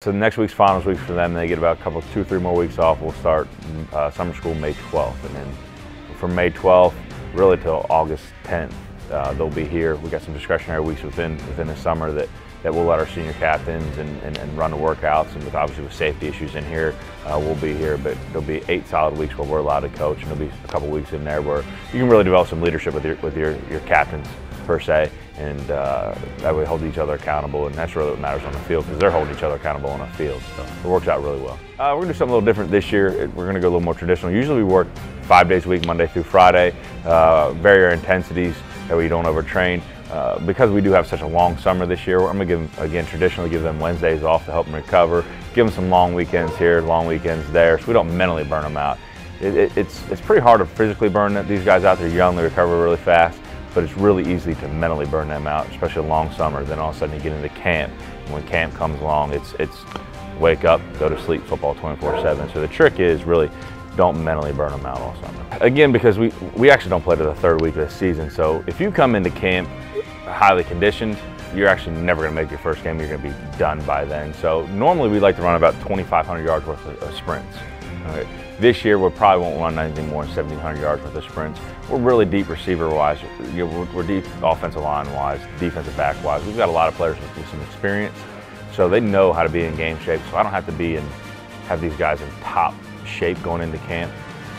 So the next week's finals week for them. They get about 2 or 3 more weeks off. We'll start summer school May 12th, and then from May 12th really till August 10th, they'll be here. We got some discretionary weeks within the summer that we'll let our senior captains and run the workouts, and obviously with safety issues in here, we'll be here. But there'll be 8 solid weeks where we're allowed to coach, and there'll be a couple weeks in there where you can really develop some leadership with your captains per se, and that way hold each other accountable, and that's really what matters on the field, because they're holding each other accountable on the field. So it works out really well. We're gonna do something a little different this year. We're gonna go a little more traditional. Usually we work 5 days a week, Monday through Friday, vary our intensities that we don't overtrain. Because we do have such a long summer this year, I'm going to traditionally give them Wednesdays off to help them recover, give them some long weekends here, long weekends there, so we don't mentally burn them out. It's pretty hard to physically burn these guys out. They're young, they recover really fast, but it's really easy to mentally burn them out, especially a long summer. Then all of a sudden you get into camp, and when camp comes along, it's wake up, go to sleep, football 24/7. So the trick is really don't mentally burn them out all summer. Again, because we actually don't play to the 3rd week of the season, so if you come into camp highly conditioned, you're actually never going to make your first game. You're going to be done by then. So normally we like to run about 2,500 yards worth of sprints. Right. This year we probably won't run anything more than 1,700 yards worth of sprints. We're really deep receiver-wise. We're deep offensive line-wise, defensive back-wise. We've got a lot of players with some experience, so they know how to be in game shape. So I don't have to have these guys in top shape going into camp.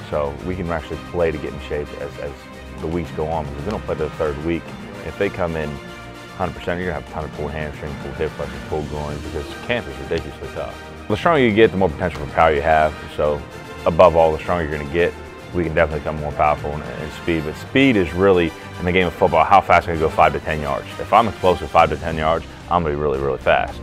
So we can actually play to get in shape as the weeks go on, because we don't play to the 3rd week. If they come in 100%, you're going to have a ton of pulled hamstring, pulled hip flexors, pulled groins, because camp is ridiculously tough. The stronger you get, the more potential for power you have. So above all, the stronger you're going to get, we can definitely become more powerful in speed. But speed is really, in the game of football, how fast can I go 5 to 10 yards. If I'm explosive 5 to 10 yards, I'm going to be really, really fast.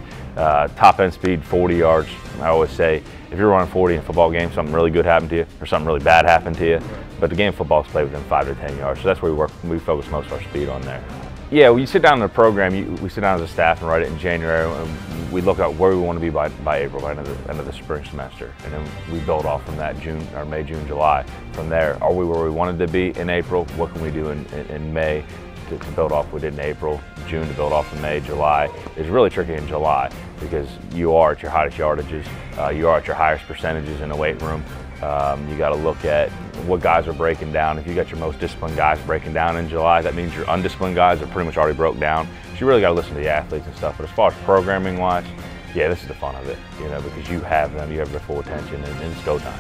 Top end speed, 40 yards. I always say, if you're running 40 in a football game, something really good happened to you, or something really bad happened to you. But the game of football is played within 5 to 10 yards, so that's where we focus most of our speed on there. Yeah, when you sit down in the program, we sit down as a staff and write it in January, and we look at where we want to be by April, by the end of the spring semester, and then we build off from that May, June, July. From there, are we where we wanted to be in April? What can we do in May to build off what we did in April? June to build off in May, July. It's really tricky in July because you are at your highest yardages, you are at your highest percentages in the weight room. You got to look at what guys are breaking down. If you got your most disciplined guys breaking down in July, that means your undisciplined guys are pretty much already broke down. So you really got to listen to the athletes and stuff. But as far as programming wise, yeah, this is the fun of it, because you have them, you have their full attention, and it's go time.